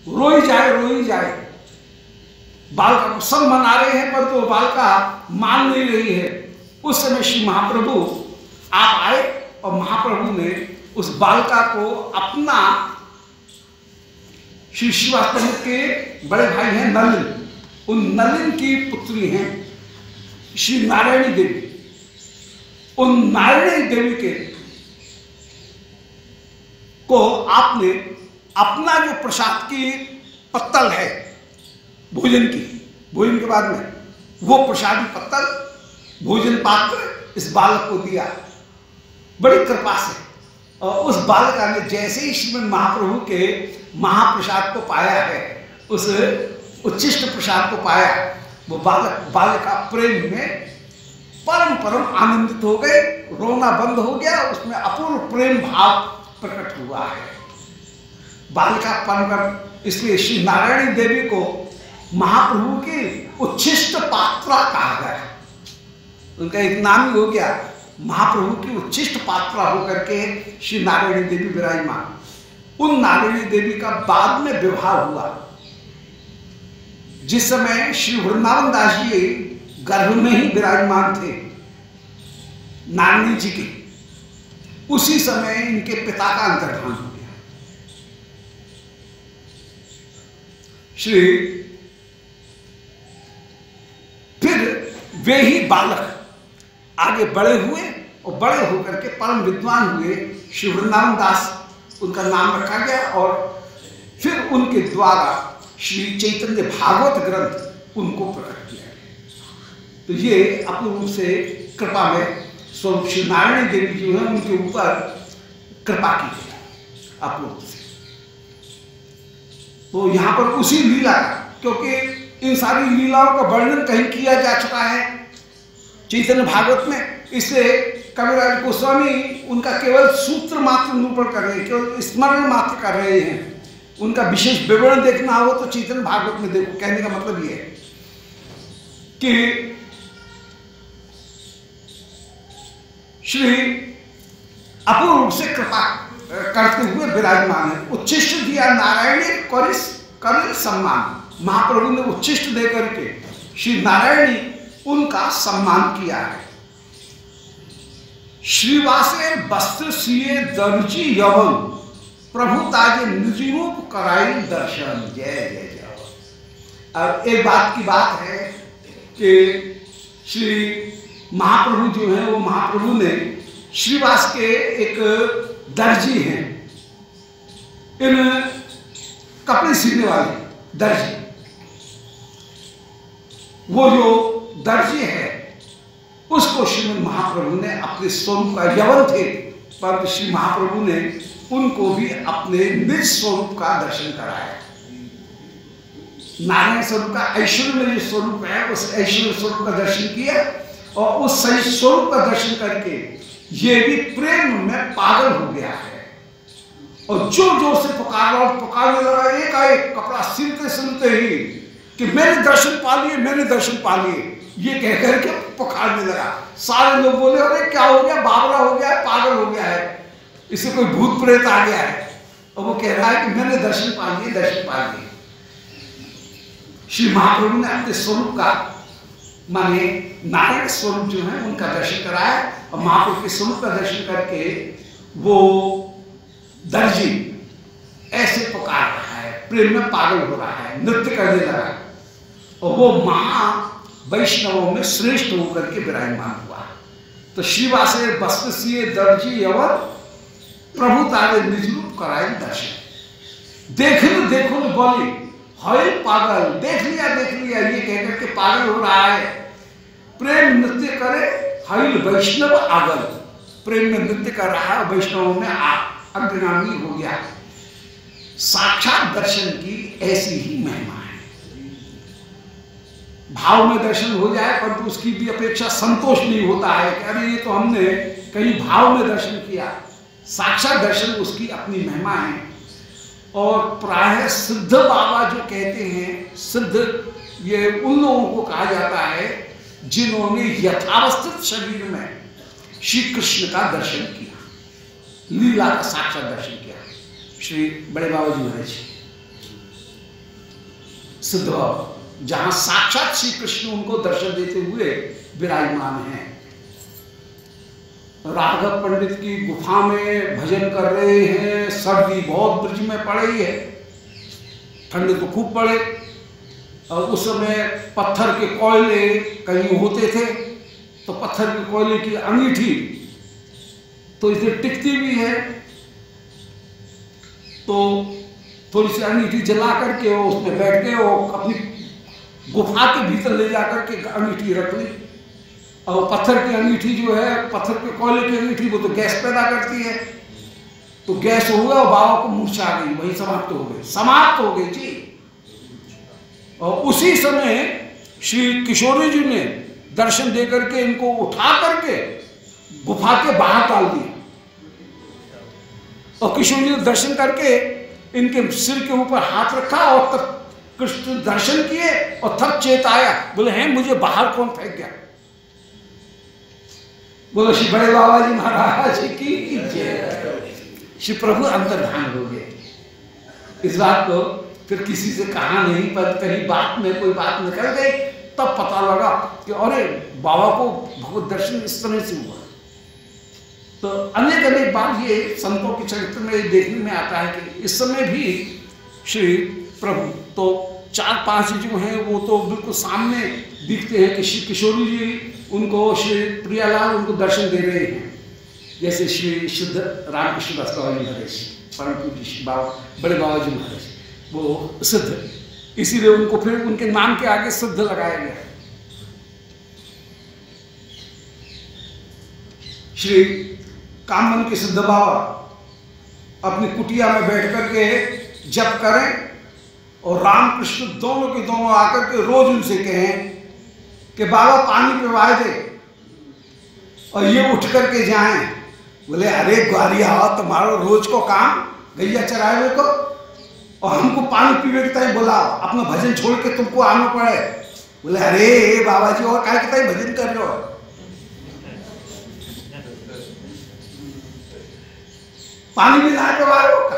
रोई जाए। बालिका को सब मना रहे हैं पर तो बालिका मान नहीं रही है। उस समय श्री महाप्रभु आप आए और महाप्रभु ने उस बालिका को अपना, श्री श्रीवास्तव के बड़े भाई हैं नलिन, उन नलिन की पुत्री हैं श्री नारायणी देवी। उन नारायणी देवी के को आपने अपना जो प्रसाद की पत्तल है भोजन के बाद में, वो प्रसादी पत्तल, भोजन पात्र इस बालक को दिया बड़ी कृपा से। और उस बालिका ने जैसे ही श्रीमद् महाप्रभु के महाप्रसाद को पाया है, उस उच्छिष्ट प्रसाद को पाया, वो बालिका प्रेम में परम आनंदित हो गए, रोना बंद हो गया, उसमें अपूर्व प्रेम भाव प्रकट हुआ है। बालिका परम, इसलिए श्री नारायणी देवी को महाप्रभु की उच्छिष्ट पात्रा कहा गया। उनका एक नाम ही हो गया, महाप्रभु की उच्छिष्ट पात्रा होकर के श्री नारायणी देवी विराजमान। उन नारायणी देवी का बाद में विवाह हुआ। जिस समय श्री वृंदावन दास जी गर्भ में ही विराजमान थे नारायणी जी के, उसी समय इनके पिता का अंतर्धान हो गया। फिर वे ही बालक आगे बड़े हुए और बड़े होकर के परम विद्वान हुए। श्री वृंदावन दास उनका नाम रखा गया और फिर उनके द्वारा श्री चैतन्य भागवत ग्रंथ उनको प्रकट किया गया। तो ये अपने रूप से कृपा में स्वरूप श्री नारायणी देवी जो है उनके ऊपर कृपा की गई अपने रूप से। तो यहाँ पर उसी लीला का, क्योंकि इन सारी लीलाओं का वर्णन कहीं किया जा चुका है चैतन्य भागवत में, इसलिए कविराज गोस्वामी उनका केवल सूत्र मात्र निरूपण कर रहे हैं, केवल स्मरण मात्र कर रहे हैं। उनका विशेष विवरण देखना हो तो चैतन्य भागवत में देखो। कहने का मतलब यह है कि श्री अपूर्व रूप से कृपा करते हुए विराजमान है। उच्छिष्ट दिया नारायणी कर सम्मान। महाप्रभु ने उच्छिष्ट देकर के श्री नारायणी उनका सम्मान किया है। श्रीवासे वस्त्र सिए दर्जी यवन, प्रभु ताजे निज रूप कराई दर्शन। जय जय जय। अब एक बात की बात है कि श्री महाप्रभु जो है वो महाप्रभु ने श्रीवास के एक दर्जी हैं, इन कपड़े सीने वाले दर्जी, वो जो दर्जी है उसको श्रीमद् महाप्रभु ने अपने स्वरूप का, यवन थे पर श्री महाप्रभु ने उनको भी अपने निज स्वरूप का दर्शन कराया। नारायण स्वरूप का ऐश्वर्य में जो स्वरूप है उस ऐश्वर्य स्वरूप का दर्शन किया और उस सही स्वरूप का दर्शन करके ये भी प्रेम में पागल हो गया है और जोर जोर से पुकारने लगा, एक कपड़ा सिलते सिलते ही कि मैंने दर्शन पा लिए, मैंने दर्शन पा लिए, ये कहकर के पुकारने लगा। सारे लोग बोले अरे क्या हो गया, बावरा हो गया है, पागल हो गया है, इसे कोई भूत प्रेत आ गया है। और वो कह रहा है कि मैंने दर्शन पा लिए, दर्शन पा लिए। श्री महाप्रभु ने अपने स्वरूप का, माने नारायण स्वरूप जो है उनका दर्शन कराया और महाप्रभु के स्वरूप का दर्शन करके वो दर्जी ऐसे पुकार रहा है, प्रेम में पागल हो रहा है, नृत्य करने लगा और वो महा वैष्णवों में श्रेष्ठ होकर के विराजमान हुआ। तो श्रीवासे वस्त्र सिए दर्जी यवन, प्रभु तारे निज रूप कराए दर्शन। देखो बोली हाय पागल, देख लिया ये कहकर के पागल हो रहा है। प्रेम नृत्य करे हाय वैष्णव आगल, प्रेम में नृत्य कर रहा है, वैष्णवों में अग्रगामी हो गया। साक्षात दर्शन की ऐसी ही महिमा है। भाव में दर्शन हो जाए परंतु उसकी भी अपेक्षा संतोष नहीं होता है कि अरे ये तो हमने कहीं भाव में दर्शन किया। साक्षात दर्शन उसकी अपनी महिमा है। और प्रायः सिद्ध बाबा जो कहते हैं, सिद्ध ये उन लोगों को कहा जाता है जिन्होंने यथावस्थित शरीर में श्री कृष्ण का दर्शन किया, लीला का साक्षात दर्शन किया। श्री बड़े बाबा जी महाराज सिद्ध बाबा, जहां साक्षात श्री कृष्ण उनको दर्शन देते हुए विराजमान हैं। राघव पंडित की गुफा में भजन कर रहे हैं। सर्दी बहुत ब्रिज में पड़ रही है, ठंड तो खूब पड़े, और उस समय पत्थर के कोयले कहीं होते थे, तो पत्थर के कोयले की अंगीठी तो इसे टिकती भी है, तो थोड़ी सी अंगीठी जला करके वो उसमें बैठ गए, वो अपनी गुफा के भीतर ले जाकर के अंगीठी रख ली। और पत्थर की अंगीठी जो है, पत्थर के कोयले की अंगीठी, वो तो गैस पैदा करती है, तो गैस हो गया और बाबा को मूर्छा आ गई, वही समाप्त हो गई, समाप्त हो गई जी। और उसी समय श्री किशोरी जी ने दर्शन दे करके इनको उठा करके गुफा के बाहर डाल दिया, और किशोरी जी ने दर्शन करके इनके सिर के ऊपर हाथ रखा, और तब कृष्ण दर्शन किए, और तब चेत आया, बोले हैं मुझे बाहर कौन फेंक गया। बोलो श्री बड़े बाबा जी महाराज की जय। श्री प्रभु अंतर्धान हो गए। इस बात को फिर किसी से कहा नहीं, पर कहीं बात में कोई बात निकल गई, तब पता लगा कि अरे बाबा को भगवत दर्शन इस तरह से हुआ। तो अनेक अनेक बार ये संतों के चरित्र में देखने में आता है कि इस समय भी श्री प्रभु तो 4-5 जो हैं वो तो बिल्कुल सामने दिखते हैं कि श्री किशोरी जी उनको, श्री प्रियालाल उनको दर्शन दे रहे हैं, जैसे श्री शुद्ध रामकृष्ण दास बाबा जी महाराज, परम पूज्य बाबा बड़े बाबा जी महाराज, वो सिद्ध, इसीलिए उनको फिर उनके नाम के आगे सिद्ध लगाया गया। श्री कामन के सिद्ध बाबा अपनी कुटिया में बैठ करके जप करें, और रामकृष्ण दोनों के दोनों आकर के रोज उनसे कहें कि बाबा पानी पिलवाए दे, और ये उठ करके जाएं। बोले अरे ग्वारिया, तुम्हारा रोज को काम गैया चरावे को, और हमको पानी पीने के टाइम बुलाओ, अपना भजन छोड़ के तुमको आना पड़े। बोले अरे बाबा जी, और काय के टाइम भजन कर रहे हो, पानी भी ना पिला रहे हो का।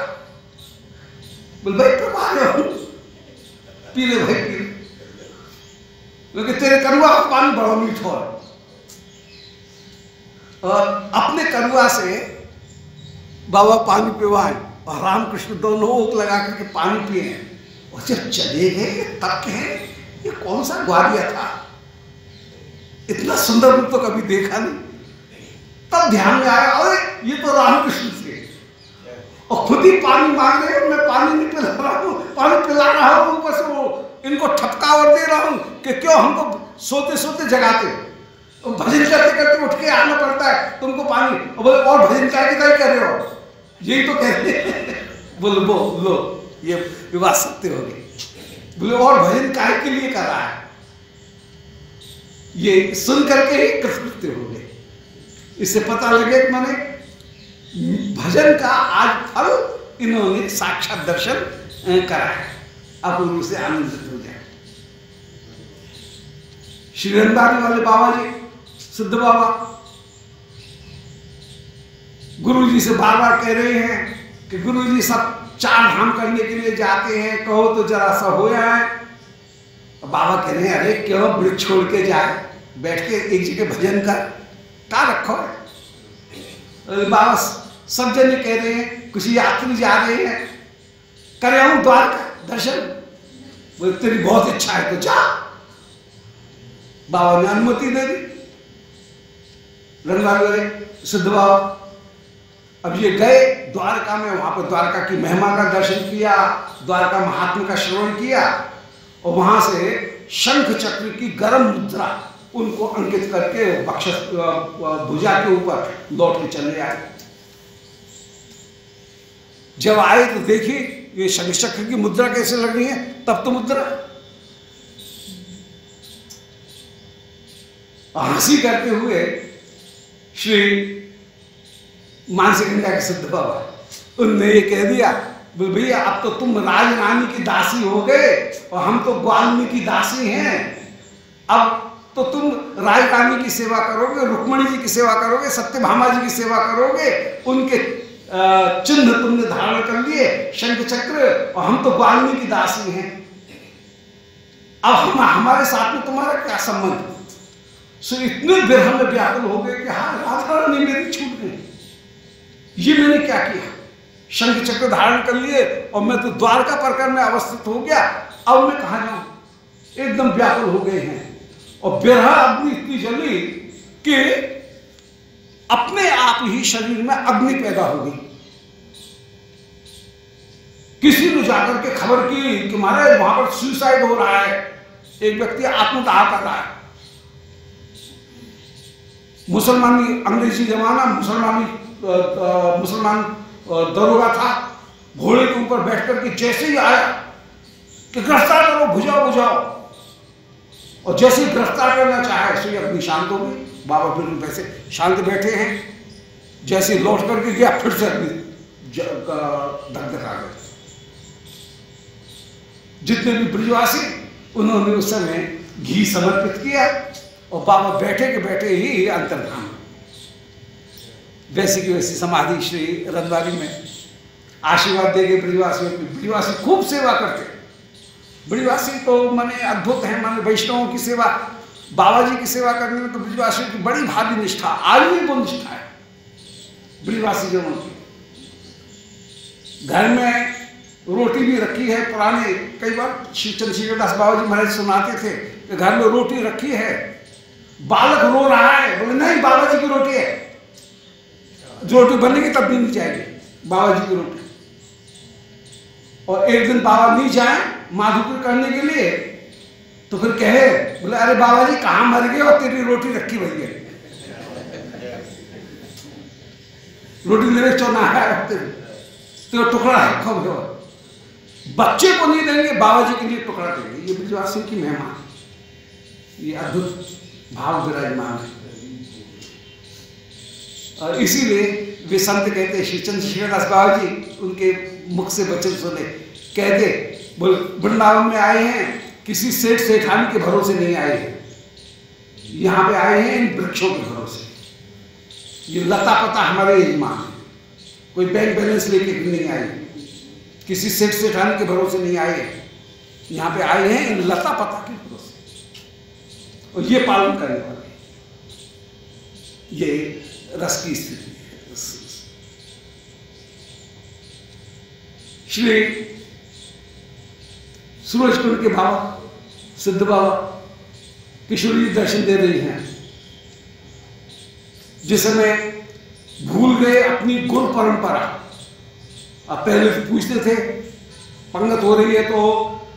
बोले भाई पिला रहे हो, पी ले भाई पी ले, लेकिन तेरे करुआ का पानी बड़ा मीठा है। और अपने करुआ से बाबा पानी पिवाए, और रामकृष्ण दोनों ओक लगा करके पानी पिए, और जब चले गए तब कहे ये कौन सा ग्वारिया था, इतना सुंदर रूप तो कभी देखा नहीं। तब ध्यान में आया अरे ये तो रामकृष्ण थे, और खुद ही पानी मांग रहे, मैं पानी नहीं पिला रहा हूँ, पानी पिला रहा हूँ, बस वो इनको ठपकावर दे रहा हूँ कि क्यों हमको सोते सोते जगाते, तो भजन करते करते उठ के आना पड़ता है तुमको पानी। और बोले और भजन क्या कर रहे हो, यही तो कहते हैं। बोलो लो ये विवाद सत्य हो गई। बोले और भजन काय के लिए कर रहा है, ये सुन करके ही कृतकृत्य हो गए। इससे पता लगे कि मैंने भजन का आज फल इन्होंने साक्षात दर्शन करा है, अब उनसे आनंदित हो जाए। श्री रंगदारी वाले बाबा जी सिद्ध बाबा गुरु जी से बार बार कह रहे हैं कि गुरु जी सब 4 धाम करने के लिए जाते हैं, कहो तो जरा सा हो जाए। बाबा कह रहे हैं अरे क्यों ब्रिज छोड़ के जाए, बैठ के एक जगह भजन कर, क्या रखो है। बाबा सब जने कह रहे हैं, कुछ यात्री जा रहे हैं, करे आऊं द्वारका दर्शन, बोले तेरी बहुत इच्छा है तो जा। बाबा ने अनुमति दे दी। रंगवाले सिद्ध बाबा अब ये गए द्वारका में, वहां पर द्वारका की महिमा का दर्शन किया, द्वारका महात्मा का श्रवण किया, और वहां से शंख चक्र की गर्म मुद्रा उनको अंकित करके बक्षस भुजा के ऊपर लौट के चले आए। जब आए तो देखी ये शंख चक्र की मुद्रा कैसे लग रही है, तब तो मुद्रा हंसी करते हुए श्री मानसिक गंगा के सिद्ध बाबा उनने ये कह दिया, भैया अब तो तुम राज रानी की दासी हो गए और हम तो ग्वालिनी की दासी हैं, अब तो तुम राज रानी की सेवा करोगे, रुक्मणी जी की सेवा करोगे, सत्यभामा जी की सेवा करोगे, उनके चिन्ह तुमने धारण कर लिए शंख चक्र, और हम तो ग्वालिनी की दासी हैं। अब हमारे साथ में तुम्हारा क्या संबंध? सो इतने विरह में व्याकुल हो गए कि हाँ, राधा रानी मेरी छूट गई, ये मैंने क्या किया? शंख चक्र धारण कर लिए और मैं तो द्वारका परकर में अवस्थित हो गया, अब मैं कहां जाऊं? एकदम व्याकुल हो गए हैं। और विरह अग्नि इतनी जली कि अपने आप ही शरीर में अग्नि पैदा हो गई। किसी ने जाकर के खबर की कि महाराज वहां पर सुसाइड हो रहा है, एक व्यक्ति आत्मदाह कर रहा है। मुसलमानी, अंग्रेजी जमाना, मुसलमान दरोगा था, घोड़े के ऊपर बैठ करके जैसे ही आया कि गिरफ्तार करो, बुझाओ बुझाओ, और जैसे ही गिरफ्तार करना चाहे सो अपनी शांत हो गई। बाबा बिल्कुल वैसे शांत बैठे हैं, जैसे लौट करके गया फिर से अपनी धक आ गए। जितने भी ब्रिजवासी उन्होंने उस समय घी समर्पित किया और बाबा बैठे के बैठे ही अंतर्धान। वैसे की वैसी समाधि श्री रंगवारी में आशीर्वाद देंगे ब्रिजवासियों की। ब्रिजवासी खूब सेवा करते, ब्रिजवासी तो माने अद्भुत है, माने वैष्णवों की सेवा, बाबा जी की सेवा करने में तो ब्रिजवासियों की बड़ी भारी निष्ठा, आज भी वो निष्ठा है ब्रिजवासी जनों की। घर में रोटी भी रखी है, पुराने कई बार श्री चंद्रशेखरदास बाबा जी महाराज सुनाते थे कि घर में रोटी रखी है, बालक रो रहा है, बोले नहीं बाबा जी की रोटी है, जो रोटी बनेगी तब भी नहीं जाएगी बाबा जी की रोटी। और एक दिन बाबा नहीं जाए माधुकर करने के लिए तो फिर कहे, बोले अरे बाबा जी कहां मर गए और तेरी रोटी रखी हुई है, रोटी मेरे चौनाहा तो टुकड़ा रखा हुआ, बच्चे को नहीं देंगे बाबा जी के लिए टुकड़ा देंगे। ये ब्रिजवासियों की महिमा, ये अद्भुत भाव विराजमान है। और इसीलिए वे संत कहते, श्री चंद्रशेखरदास बाबा जी उनके मुख से वचन सुने, कहते बोल वृंदावन में आए हैं किसी सेठ सेठानी के भरोसे नहीं आए हैं, यहाँ पे आए हैं इन वृक्षों के भरोसे। ये लता पता हमारे यजमान है, कोई बैंक बैलेंस लेके नहीं आए, किसी सेठ सेठानी के भरोसे नहीं आए हैं, यहाँ पे आए हैं इन लता पता के भरोसे और ये पालन करने वाले। ये रस की स्थिति है। श्री सूरजकुंड के बाबा सिद्ध बाबा किशोरी दर्शन दे रही हैं, जिस समय भूल गए अपनी गुरु परंपरा। अब पहले तो पूछते थे पंगत हो रही है तो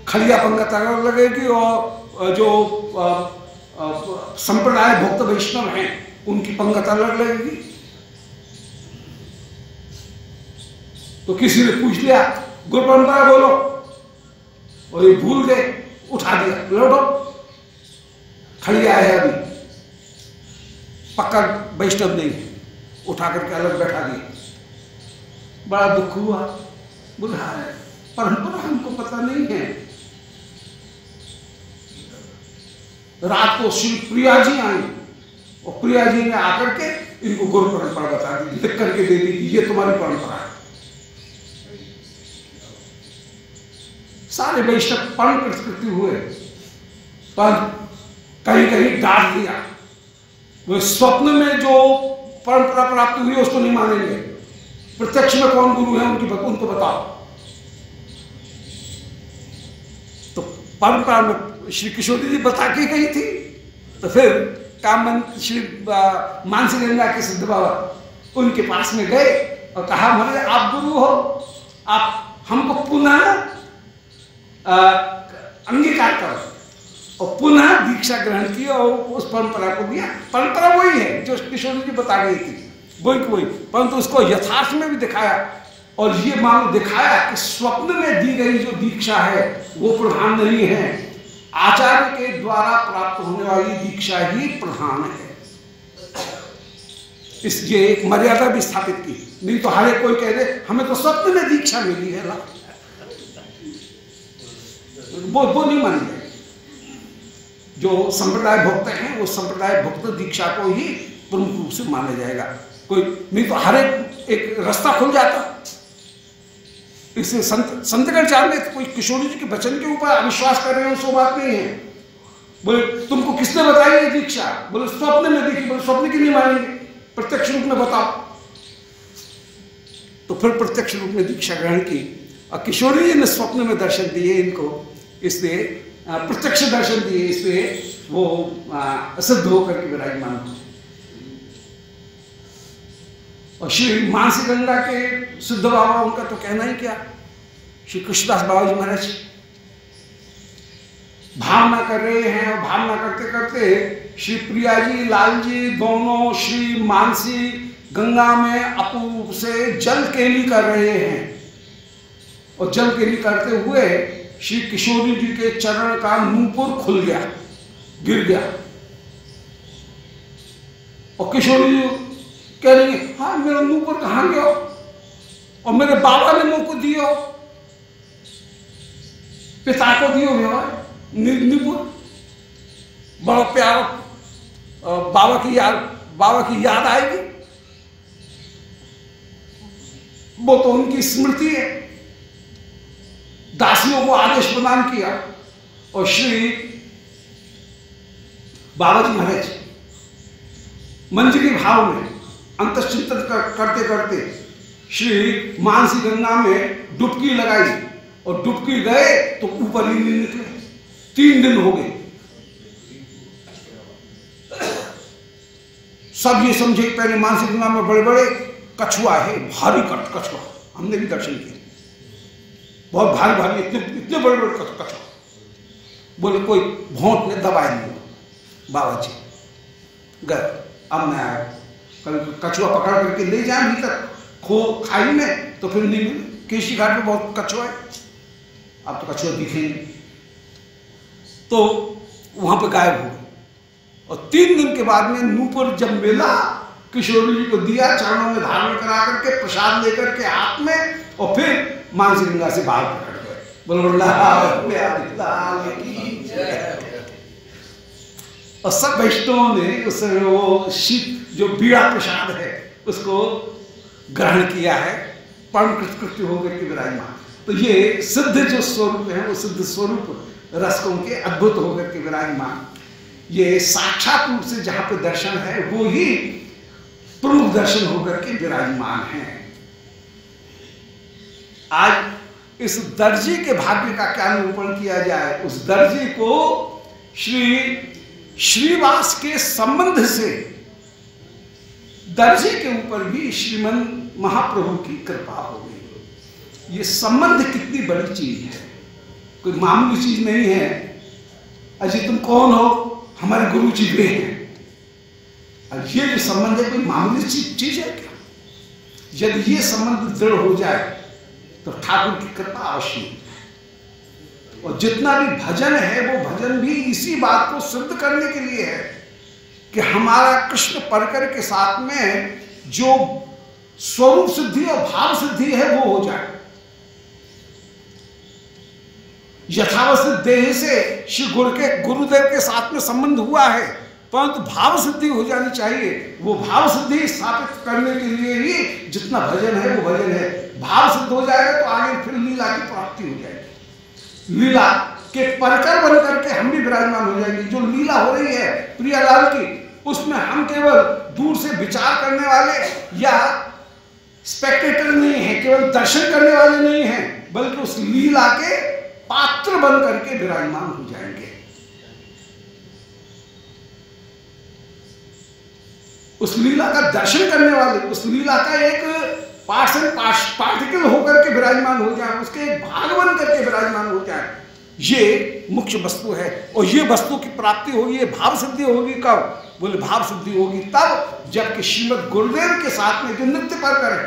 खड़िया पंगत अलग लगेगी और जो संप्रदाय भक्त वैष्णव हैं उनकी पंगत अलग लगेगी। तो किसी ने पूछ लिया गुरु परंपरा बोलो, और ये भूल गए, उठा दिया, लौटो खड़िया है अभी, पक्का वैष्णव नहीं है, उठा करके अलग बैठा दिया। बड़ा दुख हुआ, बोला है परंपरा हमको पता नहीं है। रात को श्री प्रिया जी आई और प्रिया जी ने आकर के इनको गुरु परंपरा बता दी, लिख करके दे दी कि ये तुम्हारी परंपरा है। सारे वैष्णव परम प्रस्कृति हुए, पर कहीं कहीं डांट दिया, वो स्वप्न में जो परंपरा प्राप्त हुई है उसको नहीं मानेंगे, प्रत्यक्ष में कौन गुरु है उनको बताओ। तो परंपरा में श्री किशोरी जी बता के गई थी, तो फिर कामन श्री मानसी गंगा के सिद्ध बाबा उनके पास में गए और कहा महाराज आप गुरु हो, आप हमको पुनः अंगीकार करो, और पुनः दीक्षा ग्रहण की और उस परंपरा को दिया। परंपरा वही है जो किशोरी जी बता गई थी, वही, परंतु उसको यथार्थ में भी दिखाया और ये मानो दिखाया कि स्वप्न में दी गई जो दीक्षा है वो प्रधान नहीं है, आचार्य के द्वारा प्राप्त होने वाली दीक्षा ही प्रधान है। इस ये एक मर्यादा भी स्थापित की, नहीं तो हर एक कोई कह दे हमें तो स्वप्न में दीक्षा मिली है, ला वो नहीं मानी जाएगी। जो संप्रदाय भक्त हैं वो संप्रदाय भक्त दीक्षा को ही प्रमुख रूप से माना जाएगा, कोई नहीं तो हर एक रास्ता खुल जाता। इससे संतगढ़ में कोई किशोरी जी के वचन के ऊपर अविश्वास कर रहे हो, सो बात नहीं है। बोले तुमको किसने बताई ये दीक्षा? बोले स्वप्न में देखी। बोले स्वप्न की नहीं मानेंगे, प्रत्यक्ष रूप में बताओ। तो फिर प्रत्यक्ष रूप में दीक्षा ग्रहण की और किशोरी जी ने स्वप्न में दर्शन दिए इनको, इसलिए प्रत्यक्ष दर्शन दिए, इसलिए वो सिद्ध होकर के विराजमान हुए। और श्री मानसी गंगा के सिद्ध बाबा, उनका तो कहना ही क्या, श्री कृष्णदास बाबा जी महाराज भावना कर रहे हैं और भावना करते करते श्री प्रिया जी, लाल जी दोनों श्री मानसी गंगा में अपूर्व से जल केली कर रहे हैं। और जल केली करते हुए श्री किशोरी जी के चरण का नूपुर खुल गया, गिर गया। और किशोरी जी कह रही है, हाँ मेरा नूपुर कहाँ गया और मेरे बाबा ने मुंह को दियो, पिता को दियो व्यवहार नूपुर, बड़ा प्यार, बाबा की याद आएगी। वो तो उनकी स्मृति है। दासियों को आदेश प्रदान किया और श्री बाबा जी महाराज मंजरी भाव में अंतश्चिंतन करते करते श्री मानसी गंगा में डुबकी लगाई और डुबकी गए तो ऊपर ही नहीं निकले। 3 दिन हो गए। सब ये समझे पहले मानसी गंगा में बड़े बड़े कछुआ है, भारी कछुआ, हमने भी दर्शन किए, बहुत भारी भारी, इतने बड़े बड़े कछुआ। बोले कोई भोंट ने दबाए नहीं। बाबा जी गए, अब मैं आया, कभी कछुआ पकड़ करके ले जाए भीतर खाई में तो फिर नहीं मिले। केशी घाट में बहुत कछुआ है, अब तो कछुआ दिखेंगे, तो वहां पर गायब हो गए। और 3 दिन के बाद में नूपुर जब मिला, किशोरी जी को दिया, चरणों में धारण करा करके प्रसाद लेकर के हाथ में, और फिर मानसी गंगा से बाहर पकड़ गए। और सब वैष्णवों ने उस वो शीत जो बीड़ा प्रसाद है उसको ग्रहण किया है, परम कृतकृत्य होकर के विराजमान। तो ये सिद्ध जो स्वरूप है वो सिद्ध स्वरूप रसकों के अद्भुत होकर के विराजमान, ये साक्षात रूप से जहां पे दर्शन है वो ही प्रमुख दर्शन होकर के विराजमान है। आज इस दर्जी के भाग्य का क्या निरूपण किया जाए? उस दर्जी को श्रीवास के संबंध से दर्जी के ऊपर भी श्रीमन महाप्रभु की कृपा हो गई। ये संबंध कितनी बड़ी चीज है, कोई मामूली चीज नहीं है। अजी तुम कौन हो? हमारे गुरु जी वे हैं। अब ये जो संबंध है कोई मामूली चीज है क्या? यदि ये संबंध दृढ़ हो जाए तो ठाकुर की कृपा अवश्य है। और जितना भी भजन है वो भजन भी इसी बात को सिद्ध करने के लिए है कि हमारा कृष्ण परकर के साथ में जो स्वरूप सिद्धि और भाव सिद्धि है वो हो जाए। यथावस्थित देह से श्री गुरुदेव के साथ में संबंध हुआ है, परंतु भाव सिद्धि हो जानी चाहिए। वो भाव सिद्धि स्थापित करने के लिए ही जितना भजन है वो भजन है। भाव सिद्ध हो जाएगा तो आगे फिर लीला की प्राप्ति हो जाएगी। लीला के परकर बन करके हम भी विराजमान हो जाएंगे। जो लीला हो रही है प्रियालाल की, उसमें हम केवल दूर से विचार करने वाले या स्पेक्टेटर नहीं है, केवल दर्शन करने वाले नहीं हैं, बल्कि उस लीला के पात्र बन करके विराजमान हो जाएंगे। उस लीला का दर्शन करने वाले, उस लीला का एक पार्टिकल होकर के विराजमान हो जाए, उसके एक भाग बन करके विराजमान हो जाए। ये मुख्य वस्तु है। और ये वस्तु की प्राप्ति होगी, ये भाव सिद्धि होगी कब? बोले भाव सिद्धि होगी तब जबकि श्रीमद गुरुदेव के साथ में जो नित्य परकर है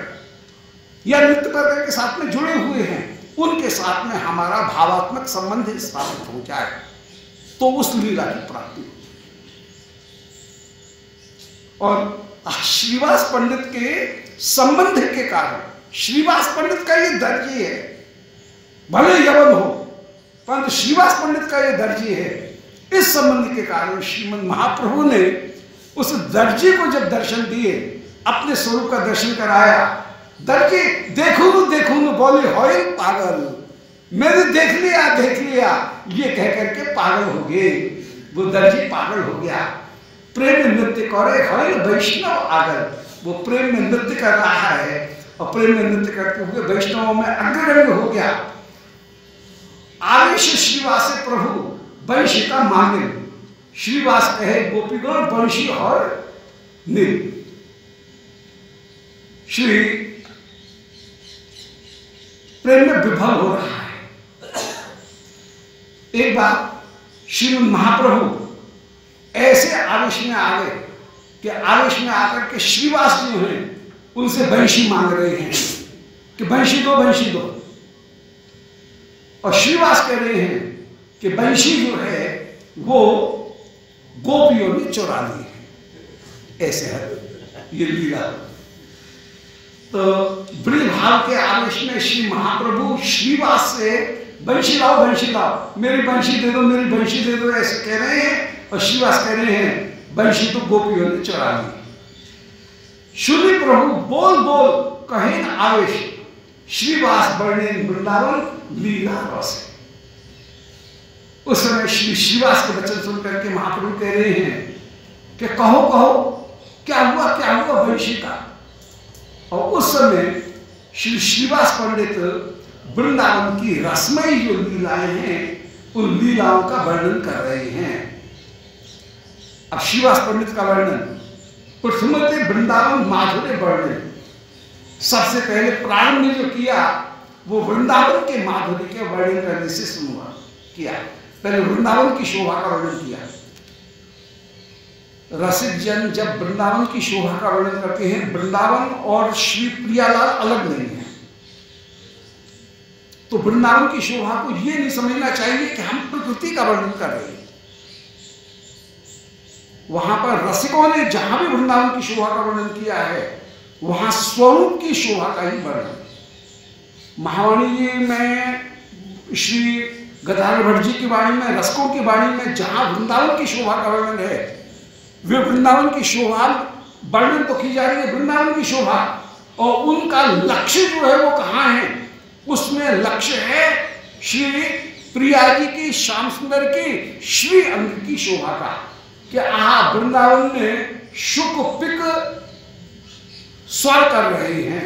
या नित्य परकर के साथ में जुड़े हुए हैं, उनके साथ में हमारा भावात्मक संबंध स्थापित हो जाए तो उस लीला की प्राप्ति हो। और श्रीवास पंडित के संबंध के कारण, श्रीवास पंडित का ये दर्जी है, भले यवन हो परंतु श्रीवास पंडित का ये दर्जी है। इस संबंध के कारण श्रीमद महाप्रभु ने उस दर्जी को जब दर्शन दिए, अपने स्वरूप का दर्शन कराया, दर्जी देखूं बोले होए पागल, मैंने देख लिया ये कह करके पागल हो गए। वो दर्जी पागल हो गया। प्रेम में नृत्य करे होए वैष्णव आगल, वो प्रेम में नृत्य कर रहा है और प्रेम में नृत्य करते हुए वैष्णवों में अग्रगण्य हो गया। आवेश श्रीवास प्रभु वंशी का मांगे, श्रीवास कहे गोपीगण वंशी और नील। श्री प्रेम में विभल हो रहा है। एक बार श्री महाप्रभु ऐसे आवेश में आ गए कि आवेश में आकर के श्रीवास जो हैं उनसे वंशी मांग रहे हैं कि वंशी दो, और श्रीवास कह रहे हैं कि वंशी जो है वो गोपियों ने चुरा ली है। ऐसे है ये लीला। तो बड़े भाव के आवेश में श्री महाप्रभु श्रीवास से वंशी लाओ, मेरी वंशी दे दो ऐसे कह रहे हैं, और श्रीवास कह रहे हैं वंशी तो गोपियों ने चुरा ली। सुनी प्रभु बोल कहे न आवेश, श्रीवास वर्णे वृंदावन लीला रस। उस समय श्री श्रीवास के वचन सुन करके महाप्रभु कह रहे हैं कि कहो क्या हुआ वंशी का। और उस समय श्री श्रीवास पंडित वृंदावन की रसमयी जो लीलाएं हैं उन लीलाओं का वर्णन कर रहे हैं। अब श्रीवास पंडित का वर्णन प्रथमते वृंदावन माधुर्य वर्णन, सबसे पहले प्रारंभ में जो किया वो वृंदावन के माधुर्य के वर्णन करने से किया। पहले वृंदावन की शोभा का वर्णन किया। रसिक जन जब वृंदावन की शोभा का वर्णन करते हैं, वृंदावन और श्री प्रियालाल अलग नहीं है, तो वृंदावन की शोभा को यह नहीं समझना चाहिए कि हम प्रकृति का वर्णन कर रहे हैं। वहां पर रसिकों ने जहां भी वृंदावन की शोभा का वर्णन किया है वहां स्वरूप की शोभा का ही वर्णन। महावाणी जी में श्री गदाधर भट्ट जी की वाणी में, रसिकों की वाणी में जहां वृंदावन की शोभा का वर्णन है, वे वृंदावन की शोभा वर्णन तो की जा रही है वृंदावन की शोभा, और उनका लक्ष्य जो है वो कहाँ है, उसमें लक्ष्य है श्री प्रिया जी की, श्याम सुंदर की, श्री अंग की शोभा का। कि वृंदावन में शुक पिक स्वर कर रहे हैं,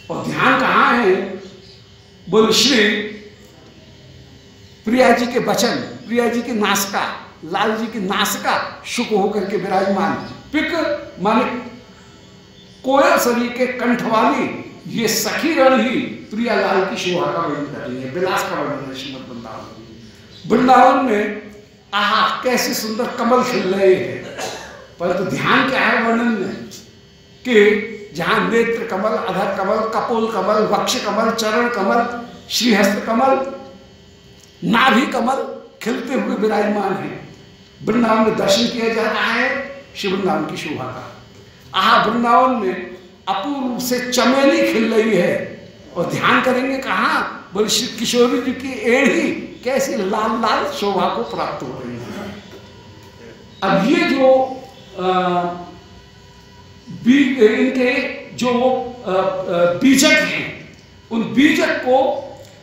और ध्यान कहाँ है, बोल श्री प्रिया जी के वचन, प्रिया जी की नासिका, लाल जी की नासिका शुक होकर के विराजमान, पिक माने कोयल सरी के कंठ वाली ये सखी रण ही प्रिया लाल की शोभा का वर्णन कर रही है, विलास का वर्णन है श्रीमद वृंदावन। वृंदावन में कैसे सुंदर कमल खिल रहे हैं, परंतु ध्यान क्या है वर्णन में कि जहां नेत्र कमल, अधर कमल, कपोल कमल, वक्ष कमल, चरण कमल, श्रीहस्त कमल, नाभि कमल खिलते हुए विराजमान है। वृंदावन में दर्शन किया जा रहा है श्री वृंदावन की शोभा का। वृंदावन में अपूर्व रूप से चमेली खिल रही है, और ध्यान करेंगे कहाँ, बोले श्री किशोरी जी की एड़ी कैसी लाल लाल शोभा को प्राप्त हो रही है। अब ये जो इनके जो बीजक हैं, उन बीजक को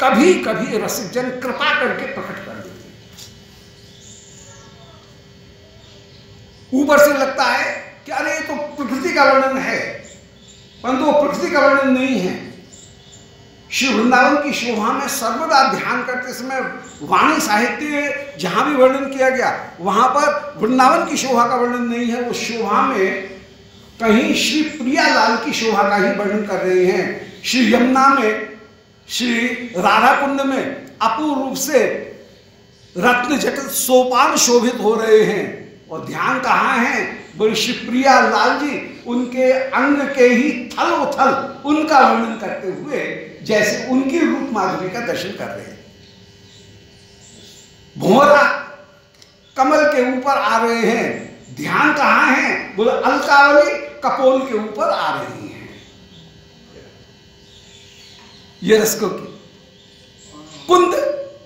कभी कभी रसिक जन कृपा करके प्रकट कर देते हैं। ऊपर से लगता है कि अरे ये तो प्रकृति का वर्णन है, परंतु वो प्रकृति का वर्णन नहीं है। श्री वृंदावन की शोभा में सर्वदा ध्यान करते समय वाणी साहित्य जहां भी वर्णन किया गया वहां पर वृंदावन की शोभा का वर्णन नहीं है। वो शोभा में कहीं श्री प्रिया लाल की शोभा का ही वर्णन कर रहे हैं। श्री यमुना में, श्री राधा कुंड में अपूर्व रूप से रत्न जटित सोपान शोभित हो रहे हैं, और ध्यान कहाँ है, बोले श्री प्रिया लाल जी उनके अंग के ही थल उथल उनका वर्णन करते हुए जैसे उनकी रूप माधुरी का दर्शन कर रहे हैं। भोरा कमल के ऊपर आ रहे हैं, ध्यान कहाँ है, बोले अलकावली कपोल के ऊपर आ रही है। ये रसिकों की कुंद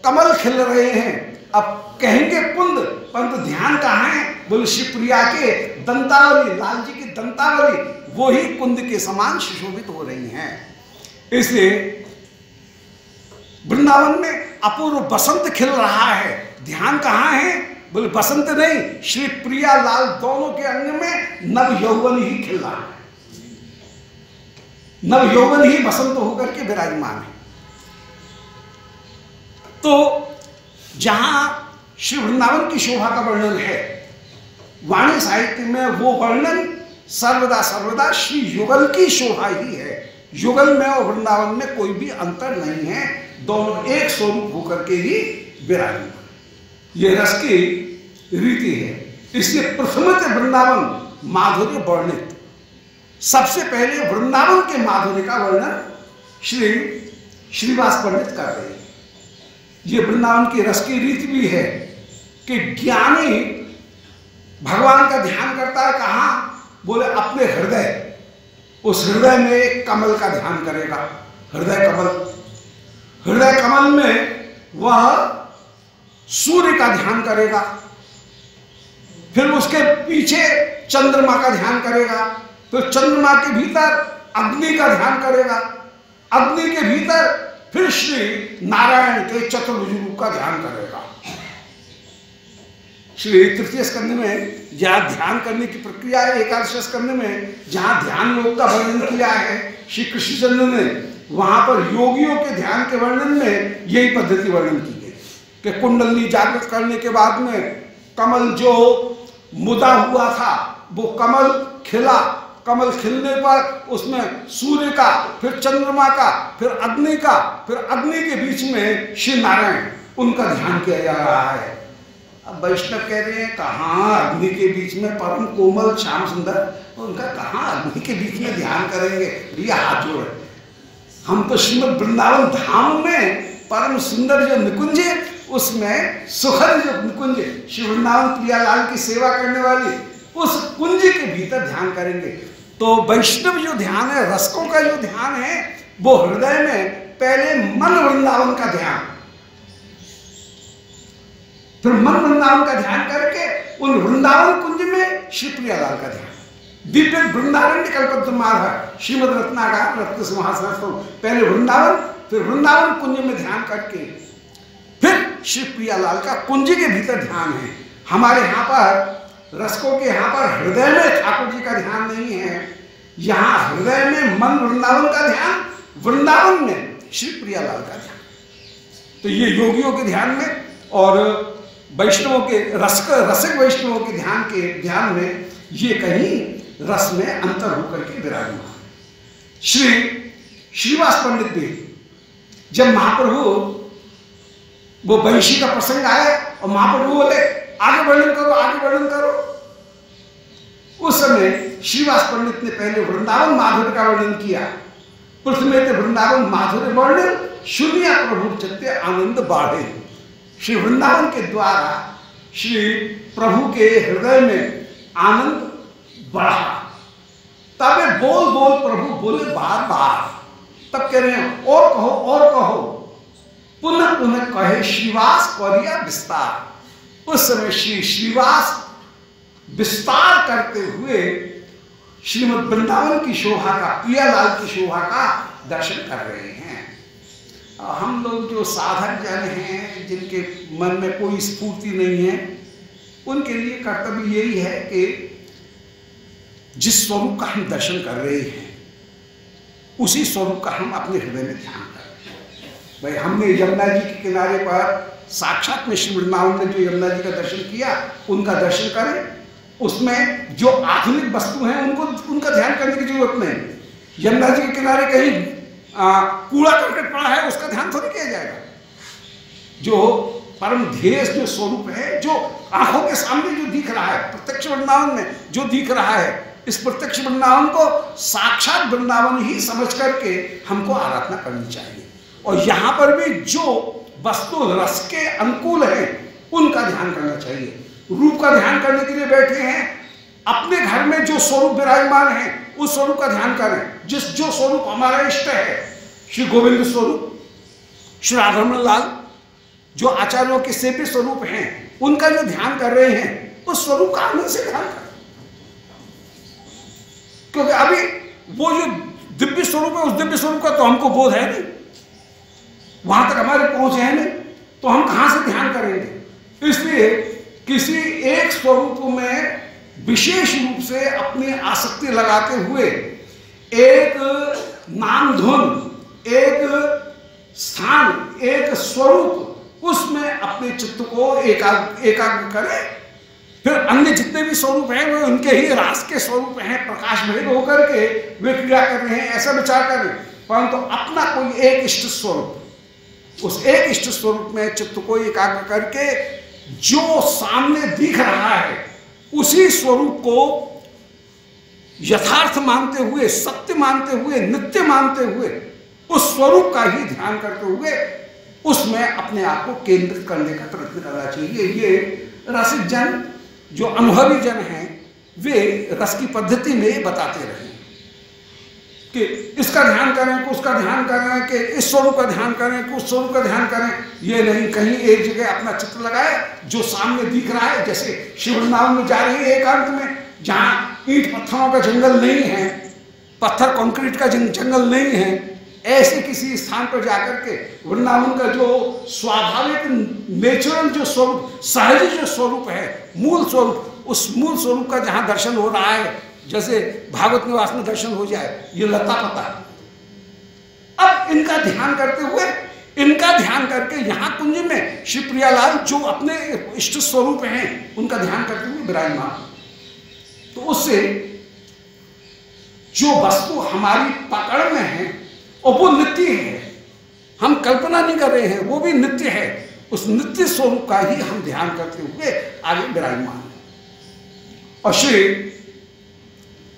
कमल खिल रहे हैं। अब कहेंगे कुंद, परंतु ध्यान कहाँ है, बोले श्री प्रिया के दंतावली, लाल जी की दंतावली वो ही कुंद के समान सुशोभित हो रही हैं। इसलिए वृंदावन में अपूर्व बसंत खिल रहा है। ध्यान कहाँ है? बोले बसंत नहीं, श्री प्रिया लाल दोनों के अंग में नव यौवन ही खिल रहा है। नव यौवन ही बसंत होकर के विराजमान है। तो जहां श्री वृंदावन की शोभा का वर्णन है, वाणी साहित्य में वो वर्णन सर्वदा सर्वदा श्री युगल की शोभा ही है। युगल में और वृंदावन में कोई भी अंतर नहीं है, दोनों एक स्वरूप होकर के ही विराजमान। ये रस की रीति है। इसलिए प्रथमत वृंदावन माधुर्य वर्णित। सबसे पहले वृंदावन के माधुर्य का वर्णन श्री श्रीवास पंडित कर रहे हैं। ये वृंदावन की रस की रीति भी है कि ज्ञानी भगवान का ध्यान करता है। कहाँ? बोले अपने हृदय। उस हृदय में एक कमल का ध्यान करेगा। हृदय कमल, हृदय कमल में वह सूर्य का ध्यान करेगा। फिर उसके पीछे चंद्रमा का ध्यान करेगा। फिर चंद्रमा के भीतर अग्नि का ध्यान करेगा। अग्नि के भीतर फिर श्री नारायण के चतुर्भुज रूप का ध्यान करेगा। श्री तृतीय स्कंध में जहाँ ध्यान करने की प्रक्रिया है, एकादश स्कंध में जहाँ ध्यान योग का वर्णन किया है श्री कृष्णचंद्र ने, वहां पर योगियों के ध्यान के वर्णन में यही पद्धति वर्णन की गई कि कुंडली जागृत करने के बाद में कमल जो मुदा हुआ था वो कमल खिला। कमल खिलने पर उसमें सूर्य का, फिर चंद्रमा का, फिर अग्नि का, फिर अग्नि के बीच में श्री नारायण, उनका ध्यान किया जा रहा है। अब वैष्णव कह रहे हैं कहाँ अग्नि के बीच में परम कोमल श्याम सुंदर, उनका कहाँ अग्नि के बीच में ध्यान करेंगे? ये हाथ जोड़े। हम तो श्रीमद वृंदावन धाम में परम सुंदर जो निकुंज है, उसमें सुखद जो निकुंज, श्री वृंदावन प्रियालाल की सेवा करने वाली उस कुंज के भीतर ध्यान करेंगे। तो वैष्णव जो ध्यान है, रसकों का जो ध्यान है, वो हृदय में पहले मन वृंदावन का ध्यान, फिर मन वृंदावन का ध्यान करके उन वृंदावन कुंज में श्री प्रियालाल का ध्यान। दिव्य वृंदारण्य कल्पद्रुमार्ह श्रीमद रत्नाकर रत्न सिंहासन, पहले वृंदावन, फिर वृंदावन कुंज में ध्यान करके फिर श्री प्रियालाल का कुंज के भीतर ध्यान है। हमारे यहाँ पर रसकों के यहाँ पर हृदय में ठाकुर जी का ध्यान नहीं है, यहाँ हृदय में मन वृंदावन का ध्यान, वृंदावन में श्री प्रियालाल का ध्यान। तो ये योगियों के ध्यान में और वैष्णवों के रसिक वैष्णवों के ध्यान में ये कहीं रस में अंतर होकर के विराजमान। श्री श्रीवास पंडित भी जब महाप्रभु वो वंशी का प्रसंग आया और महाप्रभु बोले आगे वर्णन करो, आगे वर्णन करो, उस समय श्रीवास पंडित ने पहले वृंदावन माधुर्य का वर्णन किया। प्रथमे वृंदावन माधुर्य वर्णन शून्य प्रभु चत्य आनंद बाढ़े। श्री वृंदावन के द्वारा श्री प्रभु के हृदय में आनंद बढ़ा। तब बोल बोल प्रभु बोले बार बार, तब कह रहे हैं और कहो और कहो, पुनः पुनः कहे श्रीवास करिया विस्तार। उस समय श्री श्रीवास विस्तार करते हुए श्रीमद वृंदावन की शोभा का, प्रियालाल की शोभा का दर्शन कर रहे हैं। हम लोग जो साधक जन हैं, जिनके मन में कोई स्फूर्ति नहीं है, उनके लिए कर्तव्य यही है कि जिस स्वरूप का हम दर्शन कर रहे हैं उसी स्वरूप का हम अपने हृदय में ध्यान करें। भाई हमने यमुना जी के किनारे पर साक्षात में श्री वृंदावन ने जो यमुना जी का दर्शन किया, उनका दर्शन करें। उसमें जो आधुनिक वस्तु हैं उनका ध्यान करने की जरूरत नहीं। यमुना जी के किनारे कहीं कूड़ा करकट पड़ा है, उसका ध्यान थोड़ी किया जाएगा। जो परम ध्येय जो स्वरूप है, जो आंखों के सामने जो दिख रहा है, प्रत्यक्ष वृंदावन में जो दिख रहा है, इस प्रत्यक्ष वृंदावन को साक्षात वृंदावन ही समझ करके हमको आराधना करनी चाहिए। और यहाँ पर भी जो वस्तु रस के अनुकूल है उनका ध्यान करना चाहिए। रूप का ध्यान करने के लिए बैठे हैं, अपने घर में जो स्वरूप विराजमान है उस स्वरूप का ध्यान करें। जो स्वरूप हमारा इष्ट है, श्री गोविंद स्वरूप, श्री राधारमण लाल, जो आचार्यों के सेव्य स्वरूप हैं, उनका जो ध्यान कर रहे हैं उस स्वरूप का आनंद से ध्यान करें। क्योंकि अभी वो जो दिव्य स्वरूप है, उस दिव्य स्वरूप का तो हमको बोध है नहीं, वहां तक हमारी पहुंच है नहीं, तो हम कहां से ध्यान करेंगे। इसलिए किसी एक स्वरूप में विशेष रूप से अपनी आसक्ति लगाते हुए एक नाम धुन, एक स्थान, एक स्वरूप, उसमें अपने चित्त को एकाग्र करें। फिर अन्य जितने भी स्वरूप हैं वे उनके ही रास के स्वरूप हैं, प्रकाश भेद होकर के वे क्रिया कर रहे हैं, ऐसा विचार करें। परंतु अपना कोई एक इष्ट स्वरूप, उस एक इष्ट स्वरूप में चित्त को एकाग्र करके जो सामने दिख रहा है उसी स्वरूप को यथार्थ मानते हुए, सत्य मानते हुए, नित्य मानते हुए, उस स्वरूप का ही ध्यान करते हुए उसमें अपने आप को केंद्रित करने का प्रयत्न करना चाहिए। ये रसिक जन, जो अनुभवी जन हैं, वे रस की पद्धति में बताते रहे कि इसका ध्यान करें, कि उसका ध्यान करें, कि इस स्वरूप का ध्यान करें, कि उस स्वरूप का ध्यान करें। ये नहीं, कहीं एक जगह अपना चित्र लगाए जो सामने दिख रहा है। जैसे शिव वृंदावन में जा रही है एकांत में, जहां ईंट पत्थरों का जंगल नहीं है, पत्थर कंक्रीट का जंगल नहीं है, ऐसे किसी स्थान पर जाकर के वृंदावन का जो स्वाभाविक नेचुरल जो स्वरूप, सहज जो स्वरूप है, मूल स्वरूप, उस मूल स्वरूप का जहां दर्शन हो रहा है, जैसे भागवत निवास में दर्शन हो जाए, ये लता पता। अब इनका ध्यान करते हुए, इनका ध्यान करके यहां कुंज में श्री प्रियालाल जो अपने इष्ट स्वरूप हैं उनका ध्यान करते हुए विराजमान, तो उससे जो वस्तु हमारी पकड़ में है और वो नित्य है, हम कल्पना नहीं कर रहे हैं, वो भी नित्य है, उस नित्य स्वरूप का ही हम ध्यान करते हुए आगे विराजमान है। और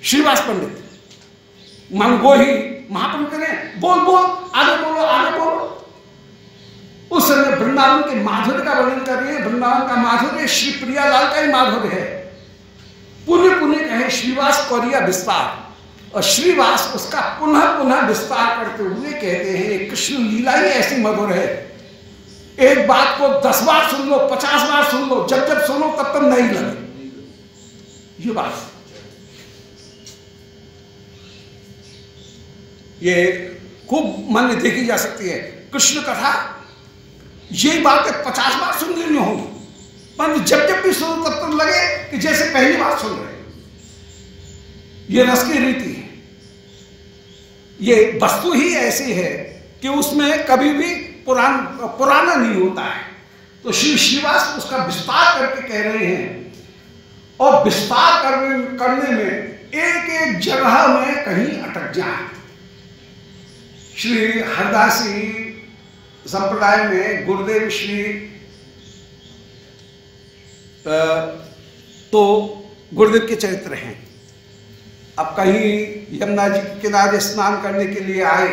श्रीवास पंडित मन वो ही महाप्रभु करें, बोल बोल, आगे बोलो, आगे बोलो। उस समय वृंदावन के माधुर्य का वर्णन कर रहे हैं। वृंदावन का माधुर्य श्री प्रियालाल का ही माधुर्य है। पुण्य पुण्य कहे श्रीवास कौरिया विस्तार, और श्रीवास उसका पुनः पुनः विस्तार करते हुए कहते हैं कृष्ण लीला ही ऐसी मधुर है, एक बात को 10 बार सुन लो, 50 बार सुन लो, जब जब सुनो तब तब नहीं लगे। ये बात, ये खूब मन में देखी जा सकती है। कृष्ण कथा ये बात 50 बार सुन लेनी होगी, पर जब जब भी सुनो तब तब लगे कि जैसे पहली बार सुन रहे। ये रस की रीति है। ये वस्तु ही ऐसी है कि उसमें कभी भी पुराना नहीं होता है। तो श्री श्रीवास उसका विस्तार करके कह रहे हैं, और विस्तार करने में एक एक जगह में कहीं अटक जाए। श्री हरदासी संप्रदाय में गुरुदेव श्री तो गुरुदेव के चरित्र हैं। अब कहीं यमुना जी के किनारे स्नान करने के लिए आए